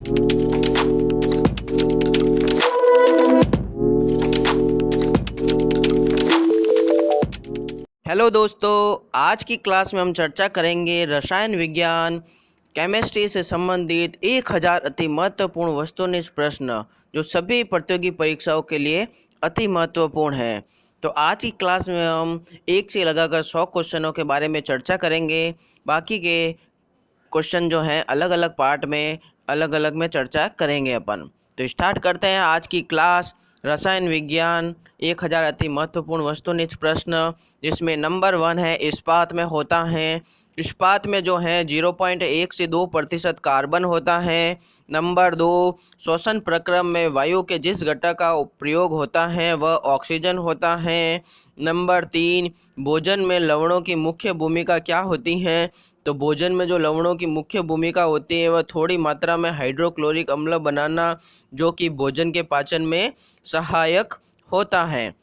Hello दोस्तों, आज की क्लास में हम चर्चा करेंगे रसायन विज्ञान केमिस्ट्री से संबंधित 1000 अति महत्वपूर्ण वस्तुनिष्ठ प्रश्न जो सभी प्रतियोगी परीक्षाओं के लिए अति महत्वपूर्ण है। तो आज की क्लास में हम 1 से लगाकर 100 क्वेश्चनों के बारे में चर्चा करेंगे। बाकी के क्वेश्चन जो हैं अलग अलग पार्ट में अलग अलग में चर्चा करेंगे अपन। तो स्टार्ट करते हैं आज की क्लास। रसायन विज्ञान 1000 अति महत्वपूर्ण वस्तुनिष्ठ प्रश्न, जिसमें नंबर 1 है इस्पात में होता है। इस्पात में जो है 0.1 से 2% कार्बन होता है। नंबर 2, श्वसन प्रक्रिया में वायु के जिस घटक का प्रयोग होता है वह ऑक्सीजन होता है। नंबर 3, भोजन में लवणों की मुख्य भूमिका क्या होती है? तो भोजन में जो लवणों की मुख्य भूमिका होती है वह थोड़ी मात्रा में हाइड्रोक्लोरिक अम्ल बनाना, जो कि भोजन के पाचन में सहायक होता है।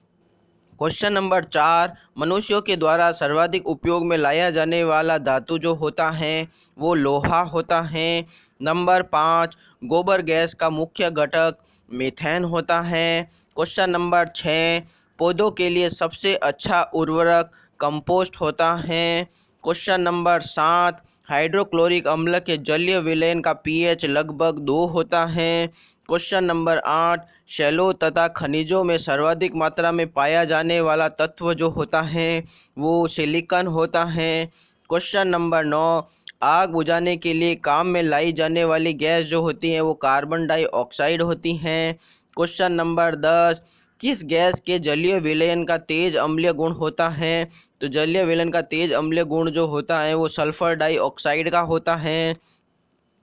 क्वेश्चन नंबर 4, मनुष्यों के द्वारा सर्वाधिक उपयोग में लाया जाने वाला धातु जो होता है वो लोहा होता है। नंबर 5, गोबर गैस का मुख्य घटक मीथेन होता है। क्वेश्चन नंबर 6, पौधों के लिए सबसे अच्छा उर्वरक कंपोस्ट होता है। क्वेश्चन नंबर 7, हाइड्रोक्लोरिक अम्ल के जलीय विलयन का पीएच लगभग 2 होता है। क्वेश्चन नंबर 8, शैलों तथा खनिजों में सर्वाधिक मात्रा में पाया जाने वाला तत्व जो होता है वो सिलिकॉन होता है। क्वेश्चन नंबर 9, आग बुझाने के लिए काम में लाई जाने वाली गैस जो होती है वो कार्बन डाइऑक्साइड होती है। क्वेश्चन नंबर 10, किस गैस के जलीय विलयन का तेज अम्लीय गुण होता है? तो जलीय विलयन का तेज अम्लीय गुण जो होता है वो सल्फर डाइऑक्साइड का होता है।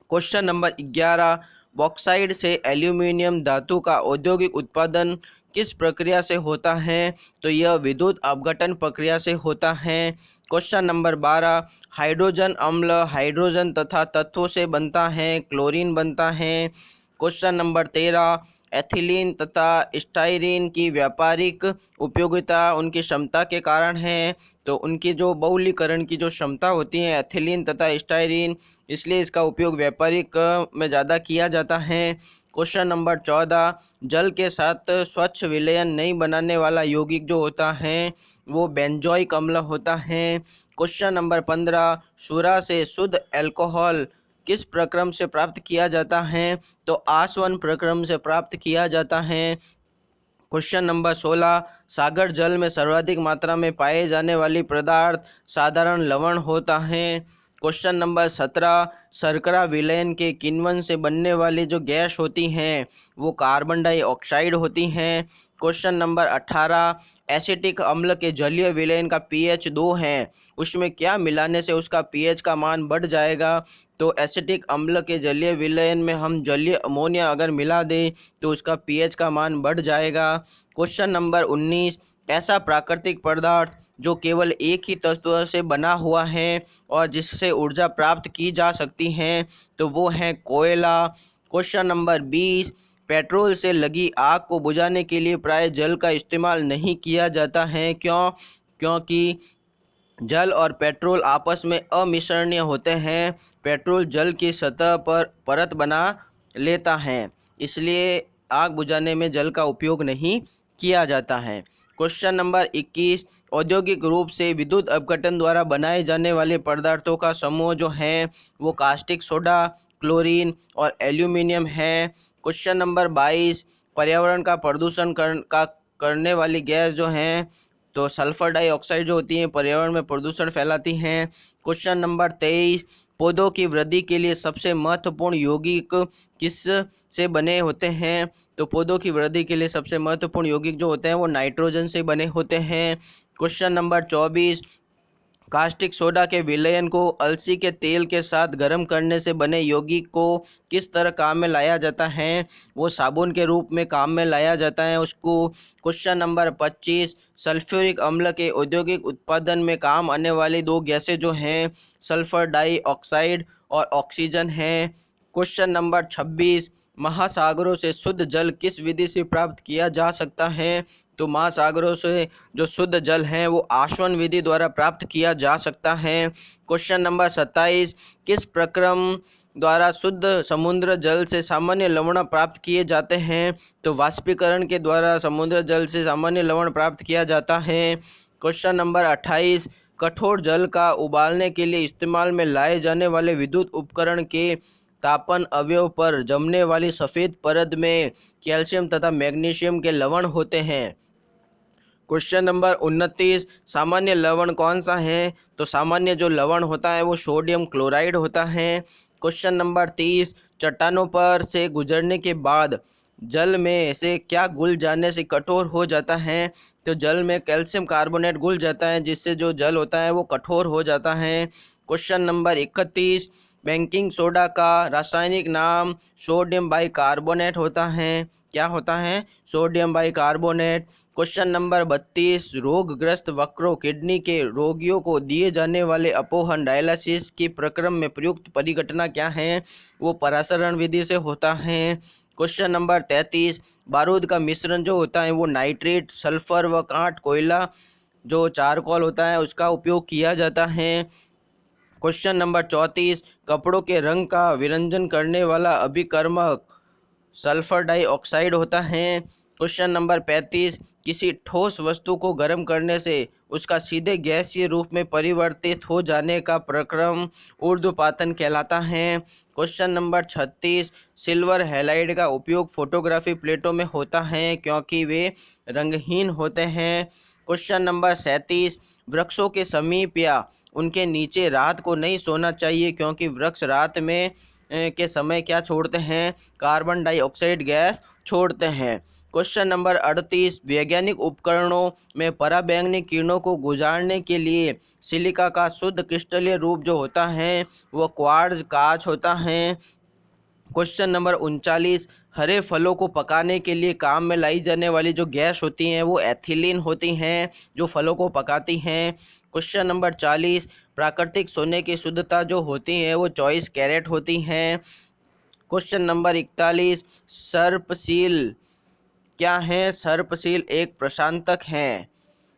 क्वेश्चन नंबर 11, बॉक्साइड से एल्यूमिनियम धातु का औद्योगिक उत्पादन किस प्रक्रिया से होता है? तो यह विद्युत अपघटन प्रक्रिया से होता है। क्वेश्चन नंबर 12, हाइड्रोजन अम्ल हाइड्रोजन तथा तत्वों से बनता है, क्लोरीन बनता है। क्वेश्चन नंबर 13, एथिलीन तथा स्टाइरीन की व्यापारिक उपयोगिता उनकी क्षमता के कारण है। तो उनकी जो बहुलीकरण की जो क्षमता होती है एथिलीन तथा स्टाइरीन, इसलिए इसका उपयोग व्यापारिक में ज़्यादा किया जाता है। क्वेश्चन नंबर 14, जल के साथ स्वच्छ विलयन नहीं बनाने वाला यौगिक जो होता है वो बेंजोइक अम्ल होता है। क्वेश्चन नंबर 15, सूरा से शुद्ध अल्कोहल किस प्रक्रम से प्राप्त किया जाता है? तो आसवन प्रक्रम से प्राप्त किया जाता है। क्वेश्चन नंबर 16, सागर जल में सर्वाधिक मात्रा में पाए जाने वाली पदार्थ साधारण लवण होता है। क्वेश्चन नंबर 17, शर्करा विलयन के किण्वन से बनने वाली जो गैस होती हैं वो कार्बन डाइऑक्साइड होती हैं। क्वेश्चन नंबर 18, एसिटिक अम्ल के जलीय विलयन का पीएच 2 है, उसमें क्या मिलाने से उसका पीएच का मान बढ़ जाएगा? तो एसिटिक अम्ल के जलीय विलयन में हम जलीय अमोनिया अगर मिला दें तो उसका पीएच का मान बढ़ जाएगा। क्वेश्चन नंबर 19, ऐसा प्राकृतिक पदार्थ जो केवल एक ही तत्व से बना हुआ है और जिससे ऊर्जा प्राप्त की जा सकती है, तो वो है कोयला। क्वेश्चन नंबर 20, पेट्रोल से लगी आग को बुझाने के लिए प्राय जल का इस्तेमाल नहीं किया जाता है, क्यों? क्योंकि जल और पेट्रोल आपस में अमिश्रणीय होते हैं। पेट्रोल जल की सतह पर परत बना लेता है, इसलिए आग बुझाने में जल का उपयोग नहीं किया जाता है। क्वेश्चन नंबर 21, औद्योगिक रूप से विद्युत अपघटन द्वारा बनाए जाने वाले पदार्थों का समूह जो है वो कास्टिक सोडा, क्लोरीन और एल्यूमिनियम है। क्वेश्चन नंबर 22, पर्यावरण का प्रदूषण करने वाली गैस जो हैं तो सल्फर डाइऑक्साइड जो होती है पर्यावरण में प्रदूषण फैलाती हैं। क्वेश्चन नंबर 23, पौधों की वृद्धि के लिए सबसे महत्वपूर्ण यौगिक किस से बने होते हैं? तो पौधों की वृद्धि के लिए सबसे महत्वपूर्ण यौगिक जो होते हैं वो नाइट्रोजन से बने होते हैं। क्वेश्चन नंबर 24, कास्टिक सोडा के विलयन को अलसी के तेल के साथ गर्म करने से बने यौगिक को किस तरह काम में लाया जाता है? वो साबुन के रूप में काम में लाया जाता है उसको। क्वेश्चन नंबर 25, सल्फ्यूरिक अम्ल के औद्योगिक उत्पादन में काम आने वाली 2 गैसें जो हैं सल्फर डाइऑक्साइड और ऑक्सीजन हैं। क्वेश्चन नंबर 26, महासागरों से शुद्ध जल किस विधि से प्राप्त किया जा सकता है? तो महासागरों से जो शुद्ध जल है वो आसवन विधि द्वारा प्राप्त किया जा सकता है। क्वेश्चन नंबर 27, किस प्रक्रम द्वारा शुद्ध समुद्र जल से सामान्य लवण प्राप्त किए जाते हैं? तो वाष्पीकरण के द्वारा समुद्र जल से सामान्य लवण प्राप्त किया जाता है। क्वेश्चन नंबर 28, कठोर जल का उबालने के लिए इस्तेमाल में लाए जाने वाले विद्युत उपकरण के तापन अवयव पर जमने वाली सफ़ेद परत में कैल्शियम तथा मैग्नीशियम के लवण होते हैं। क्वेश्चन नंबर 29, सामान्य लवण कौन सा है? तो सामान्य जो लवण होता है वो सोडियम क्लोराइड होता है। क्वेश्चन नंबर 30, चट्टानों पर से गुजरने के बाद जल में से क्या घुल जाने से कठोर हो जाता है? तो जल में कैल्शियम कार्बोनेट घुल जाता है, जिससे जो जल होता है वो कठोर हो जाता है। क्वेश्चन नंबर 31, बेकिंग सोडा का रासायनिक नाम सोडियम बाइकार्बोनेट होता है। क्या होता है? Sodium bicarbonate. क्वेश्चन नंबर 32, रोगग्रस्त वक्रों किडनी के रोगियों को दिए जाने वाले अपोहन डायलिसिस के प्रक्रम में प्रयुक्त परिघटना क्या है? वो परासरण विधि से होता है। क्वेश्चन नंबर 33, बारूद का मिश्रण जो होता है वो नाइट्रेट, सल्फर व काठ कोयला जो चारकोल होता है उसका उपयोग किया जाता है। क्वेश्चन नंबर 34, कपड़ों के रंग का विरंजन करने वाला अभिकर्मक सल्फर डाइऑक्साइड होता है। क्वेश्चन नंबर 35, किसी ठोस वस्तु को गर्म करने से उसका सीधे गैसीय रूप में परिवर्तित हो जाने का प्रक्रम ऊर्ध्वपातन कहलाता है। क्वेश्चन नंबर 36, सिल्वर हैलाइड का उपयोग फोटोग्राफी प्लेटों में होता है क्योंकि वे रंगहीन होते हैं। क्वेश्चन नंबर 37, वृक्षों के समीप या उनके नीचे रात को नहीं सोना चाहिए क्योंकि वृक्ष रात में के समय क्या छोड़ते हैं? कार्बन डाइऑक्साइड गैस छोड़ते हैं। क्वेश्चन नंबर 38, वैज्ञानिक उपकरणों में पराबैंगनी किरणों को गुजारने के लिए सिलिका का शुद्ध क्रिस्टलीय रूप जो होता है वो क्वार्ट्ज कांच होता है। क्वेश्चन नंबर 39, हरे फलों को पकाने के लिए काम में लाई जाने वाली जो गैस होती हैं वो एथिलीन होती हैं जो फलों को पकाती हैं। क्वेश्चन नंबर 40, प्राकृतिक सोने की शुद्धता जो होती है वो 24 कैरेट होती हैं। क्वेश्चन नंबर 41, सर्पसील क्या है? सर्पसील एक प्रशांतक है।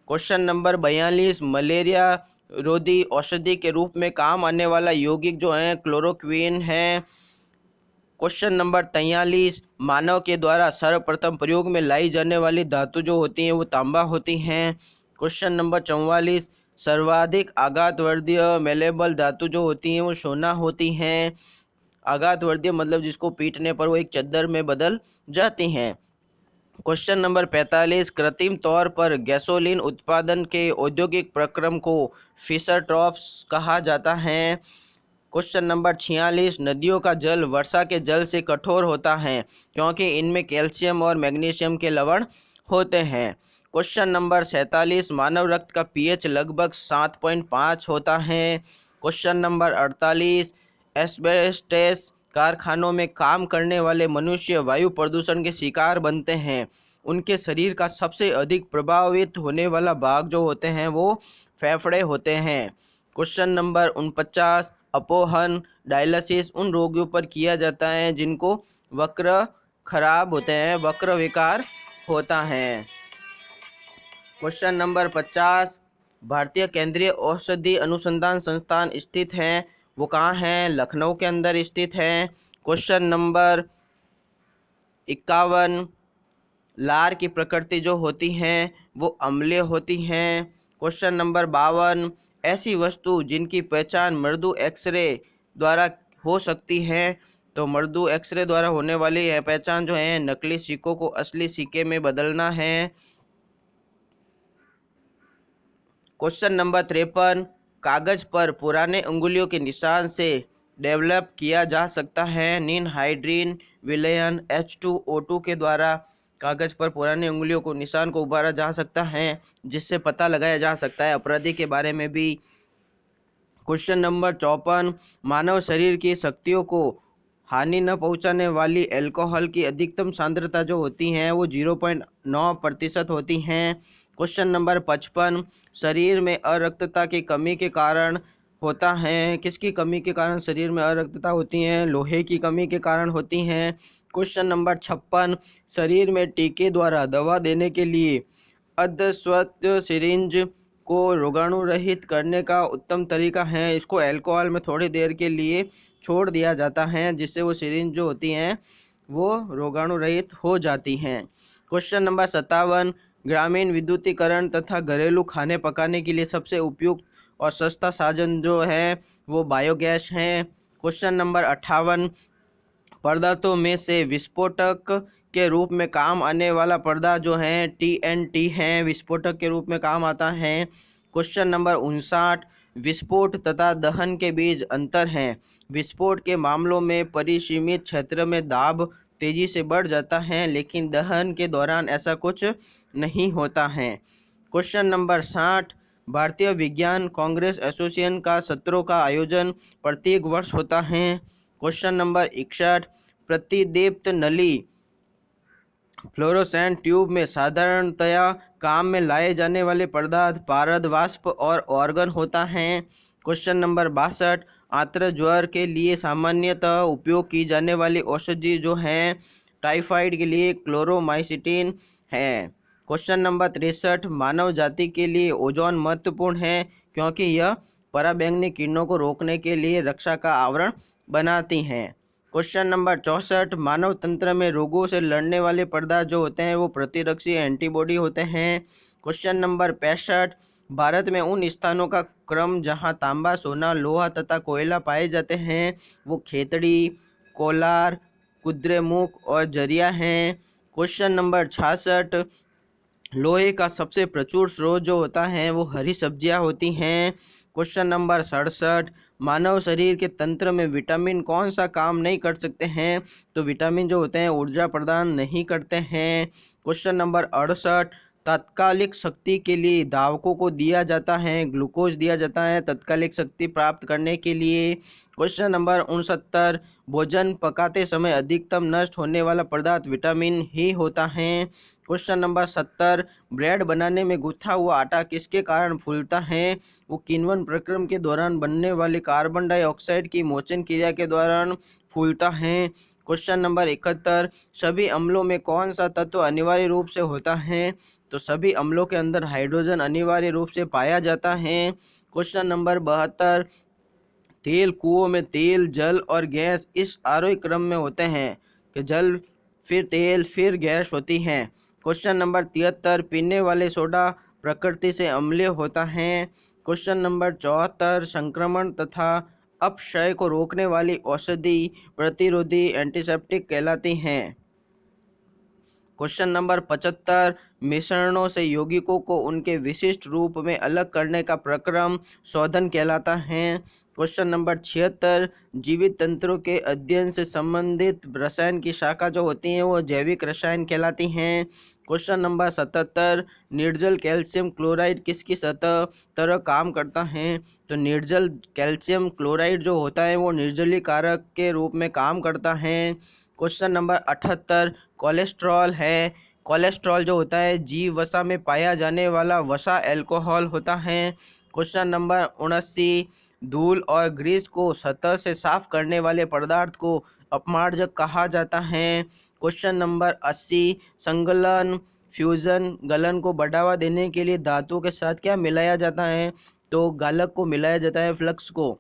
क्वेश्चन नंबर 42, मलेरिया रोधी औषधि के रूप में काम आने वाला यौगिक जो है क्लोरोक्विन है। क्वेश्चन नंबर 43, मानव के द्वारा सर्वप्रथम प्रयोग में लाई जाने वाली धातु जो होती हैं वो तांबा होती हैं। क्वेश्चन नंबर 44, सर्वाधिक आघातवर्धीय मेलेबल धातु जो होती हैं वो सोना होती हैं। आघातवर्धीय मतलब जिसको पीटने पर वो एक चद्दर में बदल जाती हैं। क्वेश्चन नंबर 45, कृत्रिम तौर पर गैसोलीन उत्पादन के औद्योगिक प्रक्रम को फिशर ट्रॉप्स कहा जाता है। क्वेश्चन नंबर 46, नदियों का जल वर्षा के जल से कठोर होता है क्योंकि इनमें कैल्शियम और मैग्नीशियम के लवण होते हैं। क्वेश्चन नंबर 47, मानव रक्त का पीएच लगभग 7.5 होता है। क्वेश्चन नंबर 48, एस्बेस्टस कारखानों में काम करने वाले मनुष्य वायु प्रदूषण के शिकार बनते हैं। उनके शरीर का सबसे अधिक प्रभावित होने वाला भाग जो होते हैं वो फेफड़े होते हैं। क्वेश्चन नंबर 49, अपोहन डायलिसिस उन रोगियों पर किया जाता है जिनको वक्र खराब होते हैं, वक्र विकार होता है। क्वेश्चन नंबर 50, भारतीय केंद्रीय औषधि अनुसंधान संस्थान स्थित है वो कहाँ है? लखनऊ के अंदर स्थित है। क्वेश्चन नंबर 51, लार की प्रकृति जो होती हैं वो अम्लीय होती हैं। क्वेश्चन नंबर 52, ऐसी वस्तु जिनकी पहचान मृदु एक्सरे द्वारा हो सकती है। तो मृदु एक्सरे द्वारा होने वाली है पहचान जो है नकली सिक्कों को असली सिक्के में बदलना है। क्वेश्चन नंबर 53, कागज पर पुराने उंगलियों के निशान से डेवलप किया जा सकता है निनहाइड्रीन विलयन H2O2 के द्वारा कागज पर पुरानी उंगलियों को निशान को उभारा जा सकता है जिससे पता लगाया जा सकता है अपराधी के बारे में भी। क्वेश्चन नंबर 54, मानव शरीर की शक्तियों को हानि न पहुंचाने वाली अल्कोहल की अधिकतम सांद्रता जो होती है वो 0.9% होती हैं। क्वेश्चन नंबर 55, शरीर में अरक्तता की कमी के कारण होता है। किसकी कमी के कारण शरीर में अरक्तता होती है? लोहे की कमी के कारण होती हैं। क्वेश्चन नंबर 56, शरीर में टीके द्वारा दवा देने के लिए अर्धस्वच्छ सिरिंज को रोगाणु रहित करने का उत्तम तरीका है, इसको अल्कोहल में थोड़ी देर के लिए छोड़ दिया जाता है, जिससे वो सिरिंज जो होती हैं वो रोगाणु रहित हो जाती हैं। क्वेश्चन नंबर 57, ग्रामीण विद्युतीकरण तथा घरेलू खाने पकाने के लिए सबसे उपयुक्त और सस्ता साधन जो है वो बायोगैस है। क्वेश्चन नंबर 58, पदार्थों में से विस्फोटक के रूप में काम आने वाला पदार्थ जो है TNT है, विस्फोटक के रूप में काम आता है। क्वेश्चन नंबर 59, विस्फोट तथा दहन के बीच अंतर है। विस्फोट के मामलों में परिसीमित क्षेत्र में दाब तेजी से बढ़ जाता है, लेकिन दहन के दौरान ऐसा कुछ नहीं होता है। क्वेश्चन नंबर 60, भारतीय विज्ञान कांग्रेस एसोसिएशन का सत्रों का आयोजन प्रत्येक वर्ष होता है। क्वेश्चन नंबर 61, प्रतिदीप्त नली फ्लोरोसेंट ट्यूब में साधारणतया काम में लाए जाने वाले पदार्थ पारद वाष्प और ऑर्गन होता है। क्वेश्चन नंबर 62, आंत्र ज्वर के लिए सामान्यतः उपयोग की जाने वाली औषधि जो है टाइफाइड के लिए क्लोरोमाइसिटिन है। क्वेश्चन नंबर 63, मानव जाति के लिए ओजोन महत्वपूर्ण है क्योंकि यह पराबैंगनी किरणों को रोकने के लिए रक्षा का आवरण बनाती हैं। क्वेश्चन नंबर 64, मानव तंत्र में रोगों से लड़ने वाले पदार्थ जो होते हैं वो प्रतिरक्षी एंटीबॉडी होते हैं। क्वेश्चन नंबर 65, भारत में उन स्थानों का क्रम जहां तांबा, सोना, लोहा तथा कोयला पाए जाते हैं वो खेतड़ी, कोलार, कुद्रेमुख और जरिया हैं। क्वेश्चन नंबर 66, लोहे का सबसे प्रचुर स्रोत जो होता है वो हरी सब्जियां होती हैं। क्वेश्चन नंबर 67, मानव शरीर के तंत्र में विटामिन कौन सा काम नहीं कर सकते हैं? तो विटामिन जो होते हैं ऊर्जा प्रदान नहीं करते हैं। क्वेश्चन नंबर 68, तात्कालिक शक्ति के लिए धावकों को दिया जाता है ग्लूकोज दिया जाता है तात्कालिक शक्ति प्राप्त करने के लिए। क्वेश्चन नंबर 69, भोजन पकाते समय अधिकतम नष्ट होने वाला पदार्थ विटामिन ही होता है। क्वेश्चन नंबर 70, ब्रेड बनाने में गूंथा हुआ आटा किसके कारण फूलता है? वो किण्वन प्रक्रम के दौरान बनने वाले कार्बन डाइऑक्साइड की मोचन क्रिया के दौरान फूलता है। क्वेश्चन नंबर 71, सभी अम्लों में कौन सा तत्व अनिवार्य रूप से होता है? तो सभी अम्लों के अंदर हाइड्रोजन अनिवार्य रूप से पाया जाता है। क्वेश्चन नंबर 72, तेल कुओं में तेल, जल और गैस इस आरोही क्रम में होते हैं कि जल फिर तेल फिर गैस होती हैं। क्वेश्चन नंबर 73, पीने वाले सोडा प्रकृति से अम्लीय होता है। क्वेश्चन नंबर 74, संक्रमण तथा अपक्षय को रोकने वाली औषधि प्रतिरोधी एंटीसेप्टिक कहलाती हैं। क्वेश्चन नंबर 75, मिश्रणों से यौगिकों को उनके विशिष्ट रूप में अलग करने का प्रक्रम शोधन कहलाता है। क्वेश्चन नंबर 76, जीवित तंत्रों के अध्ययन से संबंधित रसायन की शाखा जो होती हैं वो जैविक रसायन कहलाती हैं। क्वेश्चन नंबर 77, निर्जल कैल्शियम क्लोराइड किसकी सतह तरह काम करता है? तो निर्जल कैल्शियम क्लोराइड जो होता है वो निर्जलीकारक के रूप में काम करता है। क्वेश्चन नंबर 78, कोलेस्ट्रॉल है। कोलेस्ट्रॉल जो होता है जीव वसा में पाया जाने वाला वसा अल्कोहल होता है। क्वेश्चन नंबर 79, धूल और ग्रीस को सतह से साफ करने वाले पदार्थ को अपमार्जक कहा जाता है। क्वेश्चन नंबर 80, संगलन फ्यूजन गलन को बढ़ावा देने के लिए धातुओं के साथ क्या मिलाया जाता है? तो गालक को मिलाया जाता है, फ्लक्स को।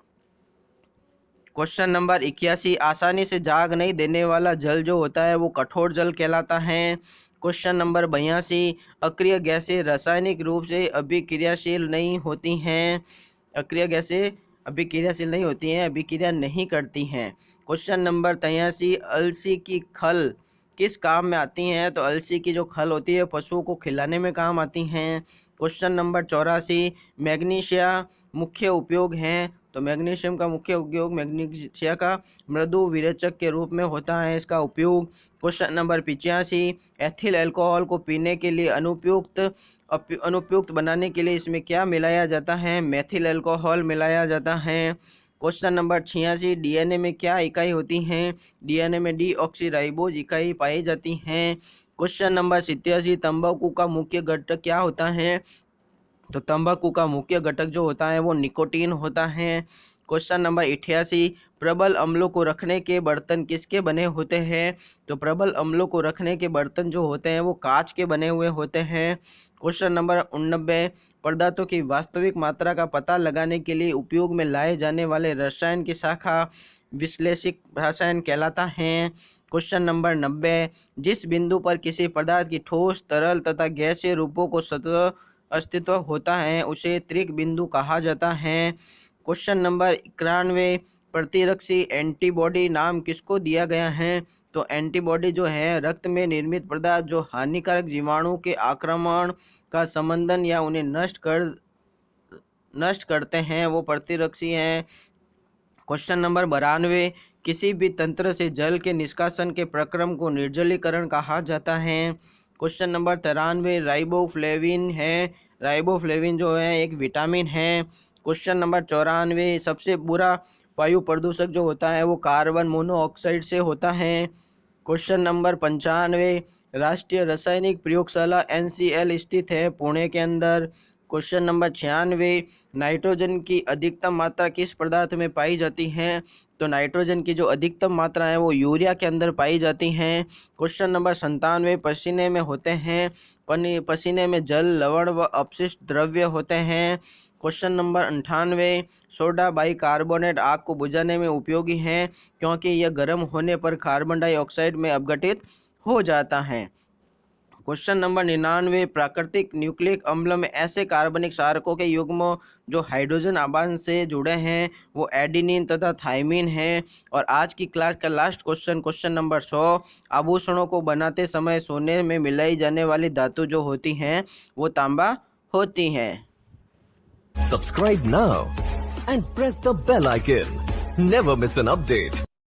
क्वेश्चन नंबर 81, आसानी से जाग नहीं देने वाला जल जो होता है वो कठोर जल कहलाता है। क्वेश्चन नंबर 82, अक्रिय गैसें रासायनिक रूप से अभिक्रियाशील नहीं होती हैं। अक्रिय गैसें अभिक्रियाशील नहीं होती हैं, अभिक्रिया नहीं करती हैं। क्वेश्चन नंबर 83, अलसी की खल किस काम में आती हैं? तो अलसी की जो खल होती है पशुओं को खिलाने में काम आती हैं। क्वेश्चन नंबर 84, मैग्नीशिया मुख्य उपयोग हैं। तो मैग्नीशियम का मुख्य उपयोग मैग्नीशिया का मृदु विरेचक के रूप में होता है इसका उपयोग। क्वेश्चन नंबर 85, एथिल अल्कोहल को पीने के लिए अनुपयुक्त बनाने के लिए इसमें क्या मिलाया जाता है? मेथिल अल्कोहल मिलाया जाता है। क्वेश्चन नंबर 86, डीएनए में क्या इकाई होती हैं? डीएनए में डीऑक्सीराइबोज इकाई पाई जाती हैं। क्वेश्चन नंबर 87, तंबाकू का मुख्य घटक क्या होता है? तो तंबाकू का मुख्य घटक जो होता है वो निकोटीन होता है। क्वेश्चन नंबर 88, प्रबल अम्लों को रखने के बर्तन किसके बने होते हैं? तो प्रबल अम्लों को रखने के बर्तन जो होते हैं वो कांच के बने हुए होते हैं। क्वेश्चन नंबर 89, पदार्थों की वास्तविक मात्रा का पता लगाने के लिए उपयोग में लाए जाने वाले रसायन की शाखा विश्लेषिक रसायन कहलाता है। क्वेश्चन नंबर 90, जिस बिंदु पर किसी पदार्थ की ठोस, तरल तथा गैसीय रूपों को सतत अस्तित्व होता है उसे त्रिक बिंदु कहा जाता है। क्वेश्चन नंबर 91, प्रतिरक्षी एंटीबॉडी नाम किसको दिया गया है? तो एंटीबॉडी जो है रक्त में निर्मित पदार्थ जो हानिकारक जीवाणु के आक्रमण का संबंधन या उन्हें नष्ट करते हैं वो प्रतिरक्षी हैं। क्वेश्चन नंबर 92, किसी भी तंत्र से जल के निष्कासन के प्रक्रम को निर्जलीकरण कहा जाता है। क्वेश्चन नंबर 93, राइबोफ्लेविन है। राइबोफ्लेविन जो है एक विटामिन है। क्वेश्चन नंबर 94, सबसे बुरा वायु प्रदूषक जो होता है वो कार्बन मोनोऑक्साइड से होता है। क्वेश्चन नंबर 95, राष्ट्रीय रासायनिक प्रयोगशाला NCL स्थित है पुणे के अंदर। क्वेश्चन नंबर 96, नाइट्रोजन की अधिकतम मात्रा किस पदार्थ में पाई जाती है? तो नाइट्रोजन की जो अधिकतम मात्रा है वो यूरिया के अंदर पाई जाती हैं। क्वेश्चन नंबर 97, पसीने में होते हैं। पसीने में जल, लवण व अपशिष्ट द्रव्य होते हैं। क्वेश्चन नंबर 98, सोडा बाइकार्बोनेट आग को बुझाने में उपयोगी है क्योंकि यह गर्म होने पर कार्बन डाइऑक्साइड में अपघटित हो जाता है। क्वेश्चन नंबर 99, प्राकृतिक न्यूक्लिक अम्ल में ऐसे कार्बनिक क्षारकों के युग्म जो हाइड्रोजन आबंध से जुड़े हैं वो एडिनिन तथा थाइमिन है। और आज की क्लास का लास्ट क्वेश्चन नंबर 100, आभूषणों को बनाते समय सोने में मिलाई जाने वाली धातु जो होती हैं वो तांबा होती हैं। Subscribe now and press the bell icon. Never miss an update.